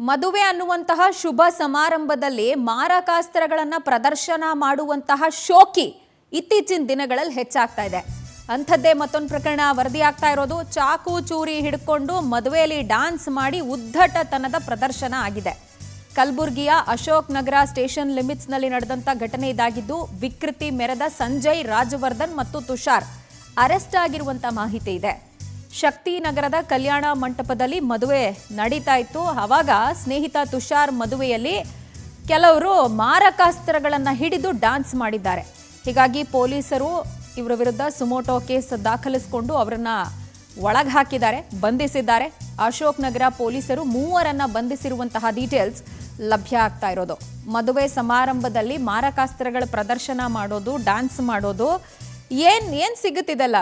ಮದುವೆ ಅನ್ನುವಂತಹ ಶುಭ ಸಮಾರಂಭದಲ್ಲಿ ಮಾರಕಾಸ್ತ್ರಗಳನ್ನು ಪ್ರದರ್ಶನ ಮಾಡುವಂತಹ ಶೋಕಿ ಇತ್ತೀಚಿನ ದಿನಗಳಲ್ಲಿ ಹೆಚ್ಚಾಗ್ತಾ ಇದೆ. ಅಂಥದ್ದೇ ಮತ್ತೊಂದು ಪ್ರಕರಣ ವರದಿ ಆಗ್ತಾ ಇರೋದು. ಚಾಕು ಚೂರಿ ಹಿಡ್ಕೊಂಡು ಮದುವೆಯಲ್ಲಿ ಡ್ಯಾನ್ಸ್ ಮಾಡಿ ಉದ್ದಟತನದ ಪ್ರದರ್ಶನ ಆಗಿದೆ. ಕಲಬುರಗಿಯ ಅಶೋಕ್ ನಗರ ಸ್ಟೇಷನ್ ಲಿಮಿಟ್ಸ್ನಲ್ಲಿ ನಡೆದಂಥ ಘಟನೆ ಇದಾಗಿದ್ದು, ವಿಕೃತಿ ಮೆರೆದ ಸಂಜಯ್, ರಾಜವರ್ಧನ್ ಮತ್ತು ತುಷಾರ್ ಅರೆಸ್ಟ್ ಆಗಿರುವಂಥ ಮಾಹಿತಿ ಇದೆ. ಶಕ್ತಿ ನಗರದ ಕಲ್ಯಾಣ ಮಂಟಪದಲ್ಲಿ ಮದುವೆ ನಡೀತಾ ಇತ್ತು. ಆವಾಗ ಸ್ನೇಹಿತ ತುಷಾರ್ ಮದುವೆಯಲ್ಲಿ ಕೆಲವರು ಮಾರಕಾಸ್ತ್ರಗಳನ್ನು ಹಿಡಿದು ಡ್ಯಾನ್ಸ್ ಮಾಡಿದ್ದಾರೆ. ಹೀಗಾಗಿ ಪೊಲೀಸರು ಇವರ ವಿರುದ್ಧ ಸುಮೋಟೋ ಕೇಸ್ ದಾಖಲಿಸಿಕೊಂಡು ಅವರನ್ನ ಒಳಗೆ ಹಾಕಿದ್ದಾರೆ, ಬಂಧಿಸಿದ್ದಾರೆ. ಅಶೋಕ್ ನಗರ ಪೊಲೀಸರು 3 ಬಂಧಿಸಿರುವಂತಹ ಡೀಟೇಲ್ಸ್ ಲಭ್ಯ ಆಗ್ತಾ ಇರೋದು. ಮದುವೆ ಸಮಾರಂಭದಲ್ಲಿ ಮಾರಕಾಸ್ತ್ರಗಳ ಪ್ರದರ್ಶನ ಮಾಡೋದು, ಡ್ಯಾನ್ಸ್ ಮಾಡೋದು, ಏನ್ ಸಿಗುತ್ತಿದೆಲ್ಲ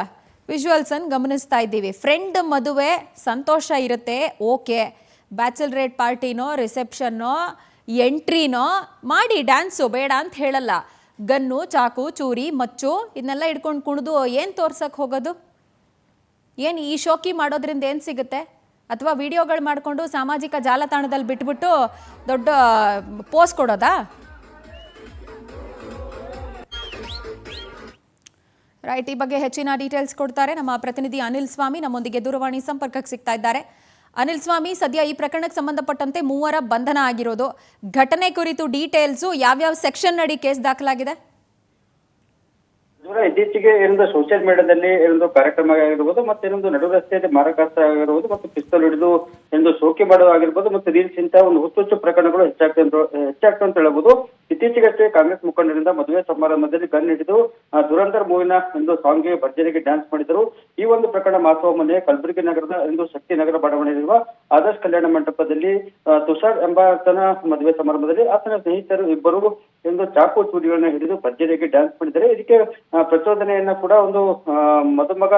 ವಿಜುವಲ್ಸ್ ಅನ್ನು ಗಮನಿಸ್ತಾ ಇದ್ದೀವಿ. ಫ್ರೆಂಡ್ ಮದುವೆ ಸಂತೋಷ ಇರುತ್ತೆ, ಓಕೆ. ಬ್ಯಾಚಲರೇಟ್ ಪಾರ್ಟಿನೋ, ರಿಸೆಪ್ಷನ್ನೋ, ಎಂಟ್ರಿನೋ ಮಾಡಿ ಡ್ಯಾನ್ಸು ಬೇಡ ಅಂತ ಹೇಳಲ್ಲ. ಗನ್ನು, ಚಾಕು, ಚೂರಿ, ಮಚ್ಚು ಇದನ್ನೆಲ್ಲ ಹಿಡ್ಕೊಂಡು ಕುಣಿದು ಏನು ತೋರ್ಸಕ್ಕೆ ಹೋಗೋದು? ಏನು ಈ ಶೋಕಿ ಮಾಡೋದ್ರಿಂದ ಏನು ಸಿಗುತ್ತೆ? ಅಥವಾ ವಿಡಿಯೋಗಳು ಮಾಡಿಕೊಂಡು ಸಾಮಾಜಿಕ ಜಾಲತಾಣದಲ್ಲಿ ಬಿಟ್ಬಿಟ್ಟು ದೊಡ್ಡ ಪೋಸ್ಟ್ ಕೊಡೋದಾ? ರೈಟ್, ಈ ಬಗ್ಗೆ ಹೆಚ್ಚಿನ ಡೀಟೇಲ್ಸ್ ಕೊಡ್ತಾರೆ ನಮ್ಮ ಪ್ರತಿನಿಧಿ ಅನಿಲ್ ಸ್ವಾಮಿ. ನಮ್ಮೊಂದಿಗೆ ದೂರವಾಣಿ ಸಂಪರ್ಕಕ್ಕೆ ಸಿಗ್ತಾ ಇದ್ದಾರೆ. ಅನಿಲ್ ಸ್ವಾಮಿ, ಸದ್ಯ ಈ ಪ್ರಕರಣಕ್ಕೆ ಸಂಬಂಧಪಟ್ಟಂತೆ 3 ಬಂಧನ ಆಗಿರೋದು. ಘಟನೆ ಕುರಿತು ಡೀಟೇಲ್ಸು, ಯಾವ್ಯಾವ ಸೆಕ್ಷನ್ ಅಡಿ ಕೇಸ್ ದಾಖಲಾಗಿದೆ? ಇತ್ತೀಚೆಗೆ ಏನೊಂದು ಸೋಷಿಯಲ್ ಮೀಡಿಯಾದಲ್ಲಿ ಏನೊಂದು ಕಾರ್ಯಕ್ರಮ ಆಗಿರ್ಬೋದು, ಮತ್ತೆ ಏನೊಂದು ನಡು ರಸ್ತೆಯಲ್ಲಿ ಮಾರಕಾಸ್ತ್ರ ಆಗಿರ್ಬೋದು, ಮತ್ತು ಪಿಸ್ತೂಲ್ ಹಿಡಿದು ಎಂದು ಶೋಕಿ ಮಾಡೋದಾಗಿರ್ಬೋದು, ಮತ್ತು ರೀಲ್ಸ್ ಇಂತಹ ಒಂದು ಹುಚ್ಚು ಪ್ರಕರಣಗಳು ಹೆಚ್ಚಾಗ್ತಾ ಅಂತ ಹೇಳ್ಬೋದು. ಇತ್ತೀಚೆಗಷ್ಟೇ ಕಾಂಗ್ರೆಸ್ ಮುಖಂಡರಿಂದ ಮದುವೆ ಸಮಾರಂಭದಲ್ಲಿ ಗನ್ ಹಿಡಿದು ದುರಂಧರ್ ಮೂವಿನ ಒಂದು ಸಾಂಗ್ಗೆ ಭರ್ಜರಿಗೆ ಡ್ಯಾನ್ಸ್ ಮಾಡಿದರು. ಈ ಒಂದು ಪ್ರಕರಣ ಮಾಸುವ ಮೊನ್ನೆ ಕಲಬುರಗಿ ನಗರದ ಒಂದು ಶಕ್ತಿ ನಗರ ಬಡಾವಣೆಯಲ್ಲಿರುವ ಆದರ್ಶ್ ಕಲ್ಯಾಣ ಮಂಟಪದಲ್ಲಿ ತುಷಾರ್ ಎಂಬಾತನ ಮದುವೆ ಸಮಾರಂಭದಲ್ಲಿ ಆತನ ಸ್ನೇಹಿತರು ಇಬ್ಬರು ಒಂದು ಚಾಕು ಚೂರಿಗಳನ್ನ ಹಿಡಿದು ಭರ್ಜರಿಗೆ ಡ್ಯಾನ್ಸ್ ಮಾಡಿದ್ದಾರೆ. ಇದಕ್ಕೆ ಪ್ರಚೋದನೆಯನ್ನ ಕೂಡ ಒಂದು ಮದುಮಗ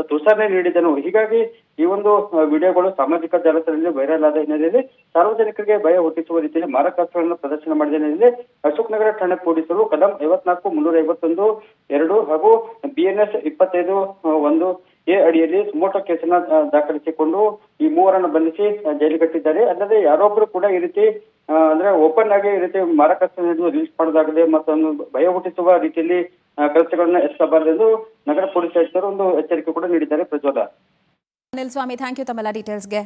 ತುಷಾರ್ನೇ ನೀಡಿದನು. ಹೀಗಾಗಿ ಈ ಒಂದು ವಿಡಿಯೋಗಳು ಸಾಮಾಜಿಕ ಜಾಲತಾಣದಲ್ಲಿ ವೈರಲ್ ಆದ ಹಿನ್ನೆಲೆಯಲ್ಲಿ ಸಾರ್ವಜನಿಕರಿಗೆ ಭಯ ಹುಟ್ಟಿಸುವ ರೀತಿಯಲ್ಲಿ ಮಾರಕಾಸ್ತ್ರಗಳನ್ನು ಪ್ರದರ್ಶನ ಮಾಡಿದ ಹಿನ್ನೆಲೆಯಲ್ಲಿ ಅಶೋಕ್ ನಗರ ಠಾಣೆ ಪೊಲೀಸರು ಕಲಂ 54-351-2 ಹಾಗೂ BNS 25-1A ಅಡಿಯಲ್ಲಿ ಸುಮೋಟೋ ಕೇಸನ್ನ ದಾಖಲಿಸಿಕೊಂಡು ಈ 3 ಬಂಧಿಸಿ ಜೈಲಿಗಟ್ಟಿದ್ದಾರೆ. ಅಲ್ಲದೆ ಯಾರೊಬ್ರು ಕೂಡ ಈ ರೀತಿ ಅಂದ್ರೆ ಓಪನ್ ಆಗಿ ಈ ರೀತಿ ಮಾರಕಾಸ್ತ್ರ ಹಿಡಿದು ರೀಲ್ಸ್ ಮಾಡೋದಾಗದೆ ಮತ್ತೊಂದು ಭಯ ಹುಟ್ಟಿಸುವ ರೀತಿಯಲ್ಲಿ ಕೆಲಸಗಳನ್ನ ಎಸಗಬಾರದೆಂದು ನಗರ ಪೊಲೀಸ್ ಆಯುಕ್ತರು ಒಂದು ಎಚ್ಚರಿಕೆ ಕೂಡ ನೀಡಿದ್ದಾರೆ. ಪ್ರಜ್ವಲ. ಅನಿಲ್ ಸ್ವಾಮಿ, ಥ್ಯಾಂಕ್ ಯು ತಮ್ಮೆಲ್ಲ ಡೀಟೇಲ್ಸ್ಗೆ.